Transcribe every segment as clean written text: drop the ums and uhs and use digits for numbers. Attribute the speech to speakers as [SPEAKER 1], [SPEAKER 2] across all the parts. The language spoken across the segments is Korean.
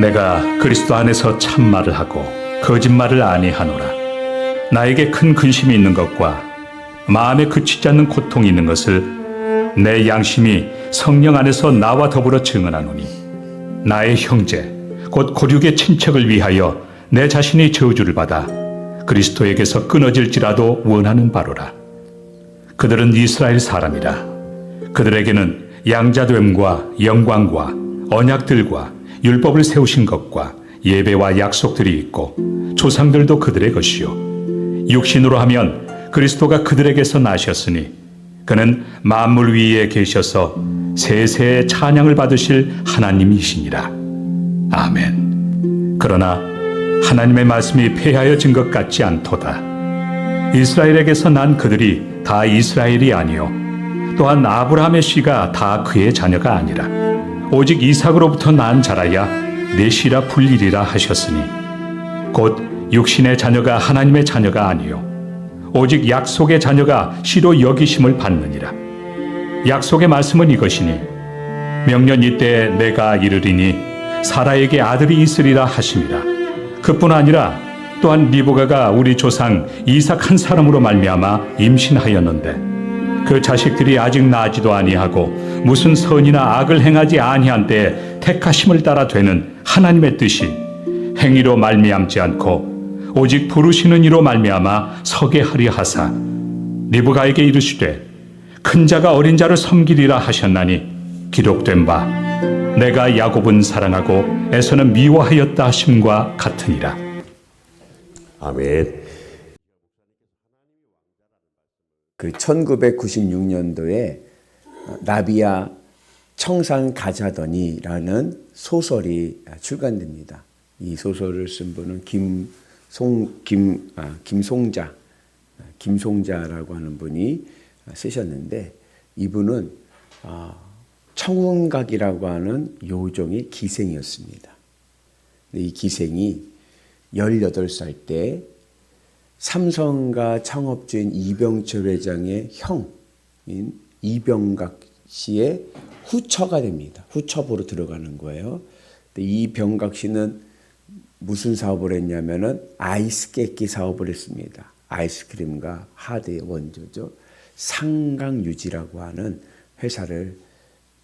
[SPEAKER 1] 내가 그리스도 안에서 참말을 하고 거짓말을 아니하노라. 나에게 큰 근심이 있는 것과 마음에 그치지 않는 고통이 있는 것을 내 양심이 성령 안에서 나와 더불어 증언하노니, 나의 형제 곧 고륙의 친척을 위하여 내 자신이 저주를 받아 그리스도에게서 끊어질지라도 원하는 바로라. 그들은 이스라엘 사람이라. 그들에게는 양자됨과 영광과 언약들과 율법을 세우신 것과 예배와 약속들이 있고 조상들도 그들의 것이요, 육신으로 하면 그리스도가 그들에게서 나셨으니 그는 만물 위에 계셔서 세세의 찬양을 받으실 하나님이시니라. 아멘. 그러나 하나님의 말씀이 폐하여진 것 같지 않도다. 이스라엘에게서 난 그들이 다 이스라엘이 아니요, 또한 아브라함의 씨가 다 그의 자녀가 아니라 오직 이삭으로부터 난 자라야 내 씨라 불리리라 하셨으니, 곧 육신의 자녀가 하나님의 자녀가 아니요 오직 약속의 자녀가 씨로 여기심을 받느니라. 약속의 말씀은 이것이니, 명년 이때에 내가 이르리니 사라에게 아들이 있으리라 하심이라. 그뿐 아니라 또한 리브가가 우리 조상 이삭 한 사람으로 말미암아 임신하였는데 그 자식들이 아직 나지도 아니하고 무슨 선이나 악을 행하지 아니한 때에 택하심을 따라 되는 하나님의 뜻이 행위로 말미암지 않고 오직 부르시는 이로 말미암아 서게 하려 하사 리브가에게 이르시되 큰 자가 어린 자를 섬기리라 하셨나니, 기록된 바 내가 야곱은 사랑하고 에서는 미워하였다 하심과 같으니라.
[SPEAKER 2] 아멘. 그 1996년도에 나비야 청산 가자더니라는 소설이 출간됩니다. 이 소설을 쓴 분은 김송자라고 하는 분이 쓰셨는데, 이분은 청운각이라고 하는 요종의 기생이었습니다. 이 기생이 18살 때 삼성가 창업주인 이병철 회장의 형인 이병각 씨의 후처가 됩니다. 후처부로 들어가는 거예요. 이병각 씨는 무슨 사업을 했냐면은 아이스 깨끼 사업을 했습니다. 아이스크림과 하드의 원조죠. 상강유지라고 하는 회사를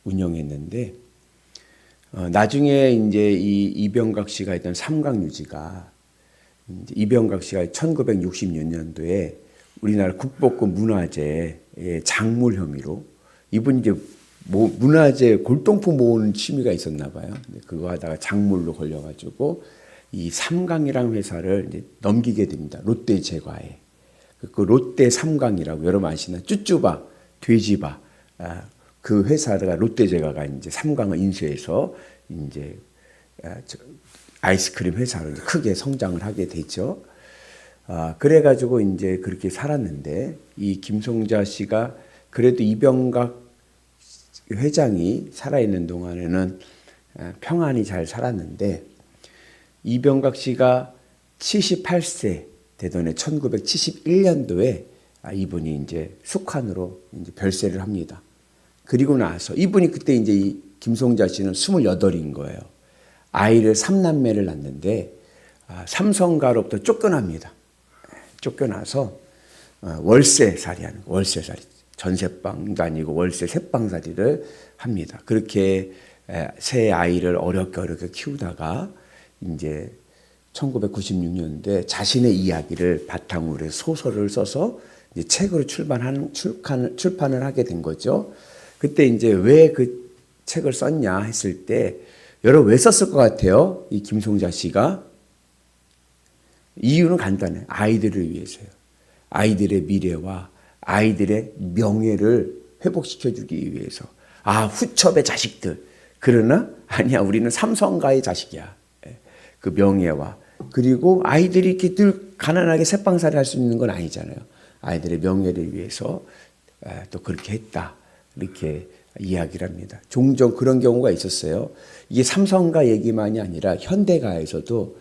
[SPEAKER 2] 운영했는데, 나중에 이제 이 이병각 씨가 했던 삼강유지가, 이병각 씨가 1966년도에 우리나라 국보급 문화재의 작물 혐의로, 이분이 이제 문화재 골동품 모으는 취미가 있었나 봐요. 그거 하다가 작물로 걸려가지고 이 삼강이라는 회사를 이제 넘기게 됩니다. 롯데 제과에. 그 롯데 삼강이라고 여러분 아시나? 쭈쭈바, 돼지바. 그 회사가 롯데 제과가 이제 삼강을 인수해서 이제 아이스크림 회사로 이제 크게 성장을 하게 되죠. 그래가지고 이제 그렇게 살았는데, 이 김송자 씨가 그래도 이병각 회장이 살아있는 동안에는 평안히 잘 살았는데, 이병각 씨가 78세 되던 해 1971년도에 이분이 이제 숙환으로 이제 별세를 합니다. 그리고 나서 이분이 그때 이제 이 김송자 씨는 28인 거예요. 아이를 3남매를 낳는데 삼성가로부터 쫓겨납니다. 쫓겨나서 월세살이 하는 거, 월세살이. 전세방도 아니고 월세 새방살이를 합니다. 그렇게 새 아이를 어렵게 키우다가 이제 1996년도에 자신의 이야기를 바탕으로 해서 소설을 써서 이제 책으로 출판을 하게 된 거죠. 그때 이제 왜 그 책을 썼냐 했을 때, 여러분 왜 썼을 것 같아요? 이 김송자 씨가. 이유는 간단해요. 아이들을 위해서요. 아이들의 미래와 아이들의 명예를 회복시켜주기 위해서. 후첩의 자식들. 그러나 아니야, 우리는 삼성가의 자식이야. 그 명예와, 그리고 아이들이 이렇게 늘 가난하게 새빵살이 할 수 있는 건 아니잖아요. 아이들의 명예를 위해서 또 그렇게 했다, 이렇게 이야기를 합니다. 종종 그런 경우가 있었어요. 이게 삼성가 얘기만이 아니라 현대가에서도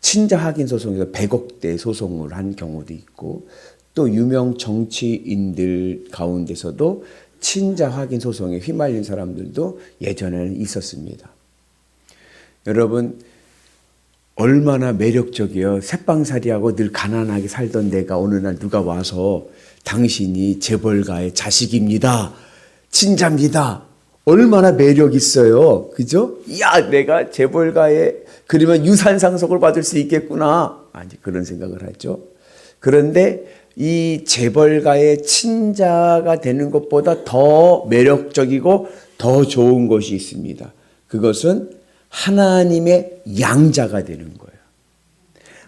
[SPEAKER 2] 친자 확인 소송에서 100억대 소송을 한 경우도 있고, 또 유명 정치인들 가운데서도 친자 확인 소송에 휘말린 사람들도 예전에는 있었습니다. 여러분 얼마나 매력적이에요. 새빵살이하고 늘 가난하게 살던 내가 어느 날 누가 와서 당신이 재벌가의 자식입니다. 친자입니다. 얼마나 매력 있어요. 그죠? 야, 내가 재벌가의 그러면 유산상속을 받을 수 있겠구나. 아니, 그런 생각을 하죠. 그런데 이 재벌가의 친자가 되는 것보다 더 매력적이고 더 좋은 것이 있습니다. 그것은 하나님의 양자가 되는 거예요.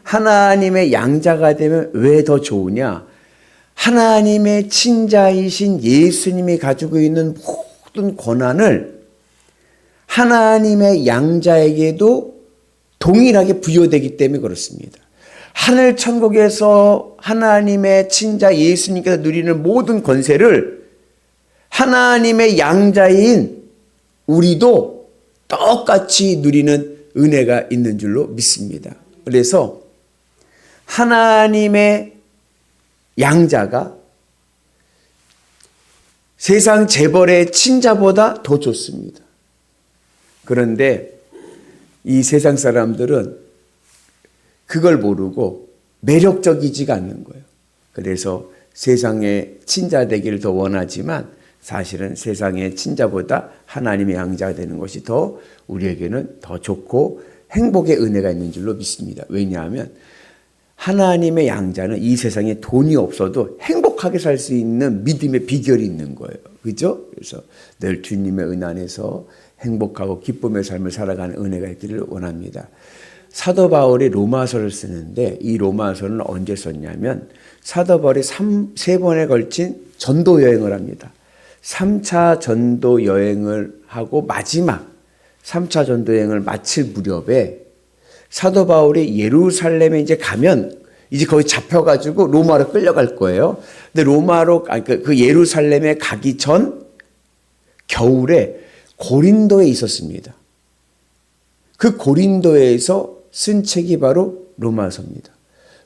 [SPEAKER 2] 하나님의 양자가 되면 왜 더 좋으냐? 하나님의 친자이신 예수님이 가지고 있는 모든 권한을 하나님의 양자에게도 동일하게 부여되기 때문에 그렇습니다. 하늘 천국에서 하나님의 친자 예수님께서 누리는 모든 권세를 하나님의 양자인 우리도 똑같이 누리는 은혜가 있는 줄로 믿습니다. 그래서 하나님의 양자가 세상 재벌의 친자보다 더 좋습니다. 그런데 이 세상 사람들은 그걸 모르고 매력적이지가 않는 거예요. 그래서 세상의 친자 되기를 더 원하지만 사실은 세상의 친자보다 하나님의 양자가 되는 것이 더 우리에게는 더 좋고 행복의 은혜가 있는 줄로 믿습니다. 왜냐하면 하나님의 양자는 이 세상에 돈이 없어도 행복하게 살 수 있는 믿음의 비결이 있는 거예요. 그죠? 그래서 늘 주님의 은 안에서 행복하고 기쁨의 삶을 살아가는 은혜가 있기를 원합니다. 사도 바울이 로마서를 쓰는데 이 로마서는 언제 썼냐면 사도 바울이 세 번에 걸친 전도 여행을 합니다. 3차 전도 여행을 하고 마지막 3차 전도 여행을 마칠 무렵에 사도 바울이 예루살렘에 이제 가면 이제 거기 잡혀가지고 로마로 끌려갈 거예요. 근데 로마로, 그 예루살렘에 가기 전 겨울에 고린도에 있었습니다. 그 고린도에서 쓴 책이 바로 로마서입니다.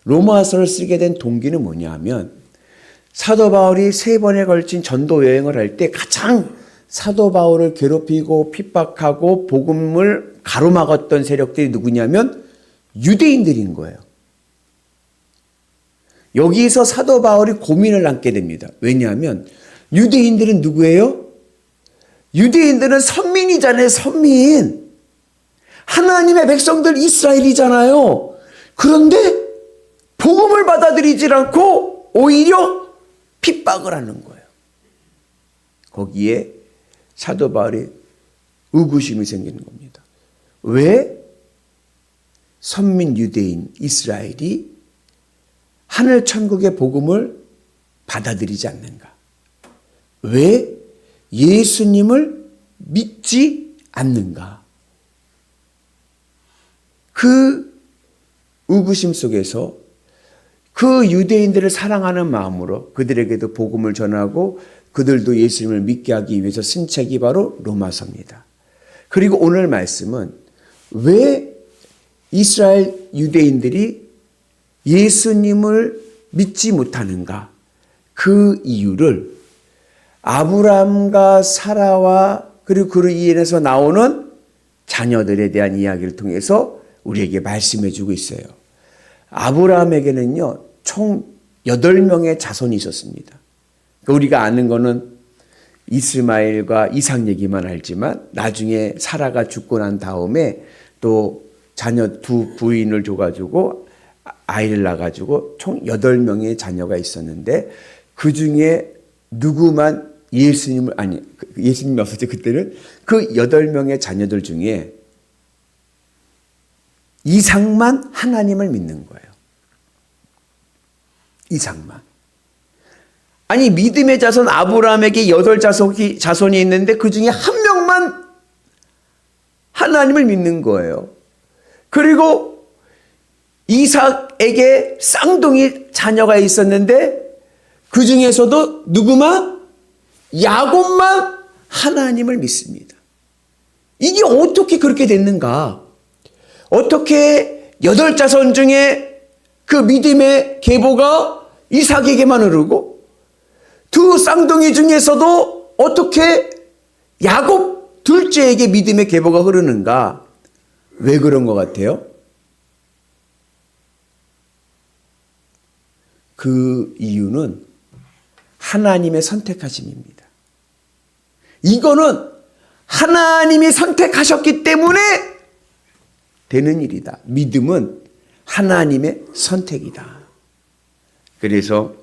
[SPEAKER 2] 로마서를 쓰게 된 동기는 뭐냐 하면 사도 바울이 3번에 걸친 전도 여행을 할 때 가장 사도 바울을 괴롭히고 핍박하고 복음을 가로막았던 세력들이 누구냐면 유대인들인 거예요. 여기서 사도 바울이 고민을 안게 됩니다. 왜냐하면 유대인들은 누구예요? 유대인들은 선민이잖아요. 선민. 하나님의 백성들 이스라엘이잖아요. 그런데 복음을 받아들이지 않고 오히려 핍박을 하는 거예요. 거기에 사도 바울이 의구심이 생기는 겁니다. 왜 선민 유대인 이스라엘이 하늘 천국의 복음을 받아들이지 않는가? 왜 예수님을 믿지 않는가? 그 의구심 속에서 그 유대인들을 사랑하는 마음으로 그들에게도 복음을 전하고 그들도 예수님을 믿게 하기 위해서 쓴 책이 바로 로마서입니다. 그리고 오늘 말씀은 왜 이스라엘 유대인들이 예수님을 믿지 못하는가? 그 이유를 아브라함과 사라와 그리고 그로 인해서 나오는 자녀들에 대한 이야기를 통해서 우리에게 말씀해 주고 있어요. 아브라함에게는요, 총 8명의 자손이 있었습니다. 우리가 아는 거는 이스마엘과 이삭 얘기만 알지만 나중에 사라가 죽고 난 다음에 또 자녀 2 부인을 줘가지고 아이를 낳아가지고 총 8명의 자녀가 있었는데 그 중에 누구만 예수님이 없었죠. 그때는 그 8명의 자녀들 중에 이삭만 하나님을 믿는 거예요. 이삭만. 아니 믿음의 자손 아브라함에게 8자손이 있는데 그 중에 한 명만 하나님을 믿는 거예요. 그리고 이삭에게 쌍둥이 자녀가 있었는데 그 중에서도 누구만? 야곱만 하나님을 믿습니다. 이게 어떻게 그렇게 됐는가? 어떻게 8자손 중에 그 믿음의 계보가 이삭에게만 흐르고 2 쌍둥이 중에서도 어떻게 야곱 둘째에게 믿음의 계보가 흐르는가? 왜 그런 것 같아요? 그 이유는 하나님의 선택하심입니다. 이거는 하나님이 선택하셨기 때문에 되는 일이다. 믿음은 하나님의 선택이다. 그래서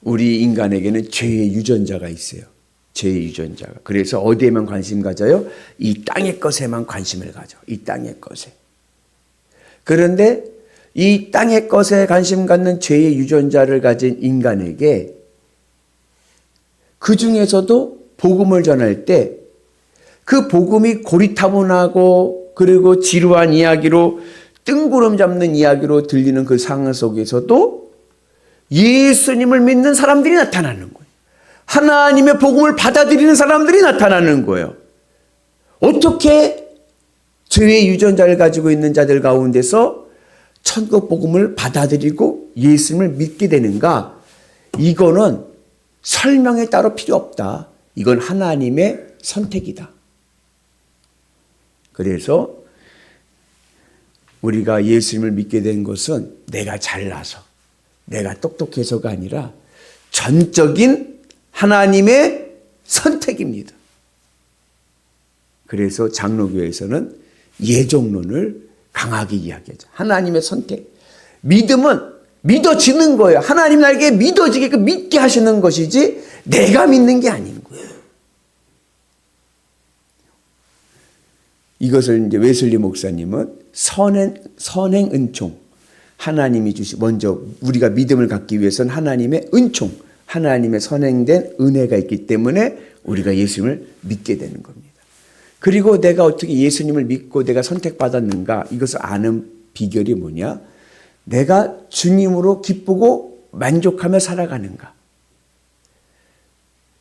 [SPEAKER 2] 우리 인간에게는 죄의 유전자가 있어요. 죄의 유전자가. 그래서 어디에만 관심 가져요? 이 땅의 것에만 관심을 가져. 이 땅의 것에. 그런데 이 땅의 것에 관심 갖는 죄의 유전자를 가진 인간에게 그 중에서도 복음을 전할 때 그 복음이 고리타분하고 그리고 지루한 이야기로 뜬구름 잡는 이야기로 들리는 그 상황 속에서도 예수님을 믿는 사람들이 나타나는 거예요. 하나님의 복음을 받아들이는 사람들이 나타나는 거예요. 어떻게 죄의 유전자를 가지고 있는 자들 가운데서 천국 복음을 받아들이고 예수님을 믿게 되는가? 이거는 설명이 따로 필요 없다. 이건 하나님의 선택이다. 그래서 우리가 예수님을 믿게 된 것은 내가 잘나서 내가 똑똑해서가 아니라 전적인 하나님의 선택입니다. 그래서 장로교에서는 예종론을 강하게 이야기하죠. 하나님의 선택. 믿음은 믿어지는 거예요. 하나님 나에게 믿어지게끔 믿게 하시는 것이지 내가 믿는 게 아닌 거예요. 이것을 이제 웨슬리 목사님은 선행 은총. 하나님이 먼저 우리가 믿음을 갖기 위해서는 하나님의 은총, 하나님의 선행된 은혜가 있기 때문에 우리가 예수님을 믿게 되는 겁니다. 그리고 내가 어떻게 예수님을 믿고 내가 선택받았는가? 이것을 아는 비결이 뭐냐? 내가 주님으로 기쁘고 만족하며 살아가는가?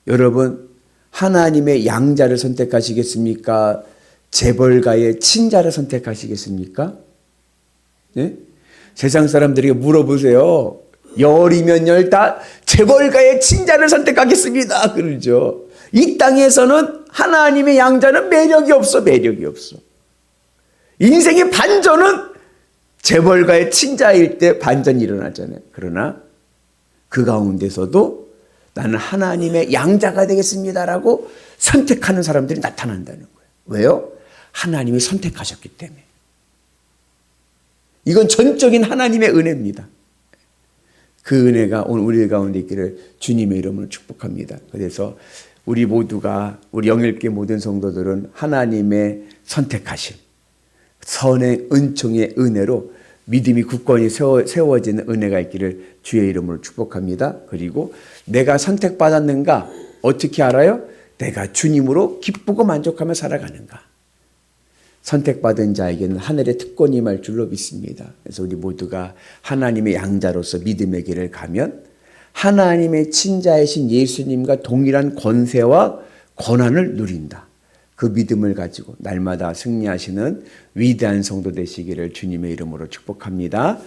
[SPEAKER 2] 여러분, 하나님의 양자를 선택하시겠습니까? 재벌가의 친자를 선택하시겠습니까? 네? 세상 사람들에게 물어보세요. 열이면 열 다 재벌가의 친자를 선택하겠습니다. 그러죠. 이 땅에서는 하나님의 양자는 매력이 없어. 매력이 없어. 인생의 반전은 재벌가의 친자일 때 반전이 일어나잖아요. 그러나 그 가운데서도 나는 하나님의 양자가 되겠습니다라고 선택하는 사람들이 나타난다는 거예요. 왜요? 하나님이 선택하셨기 때문에. 이건 전적인 하나님의 은혜입니다. 그 은혜가 오늘 우리 가운데 있기를 주님의 이름으로 축복합니다. 그래서 우리 모두가 우리 영일교 모든 성도들은 하나님의 선택하심, 선의 은총의 은혜로 믿음이 굳건히 세워지는 은혜가 있기를 주의 이름으로 축복합니다. 그리고 내가 선택받았는가 어떻게 알아요? 내가 주님으로 기쁘고 만족하며 살아가는가. 선택받은 자에게는 하늘의 특권이 임할 줄로 믿습니다. 그래서 우리 모두가 하나님의 양자로서 믿음의 길을 가면 하나님의 친자이신 예수님과 동일한 권세와 권한을 누린다. 그 믿음을 가지고 날마다 승리하시는 위대한 성도 되시기를 주님의 이름으로 축복합니다.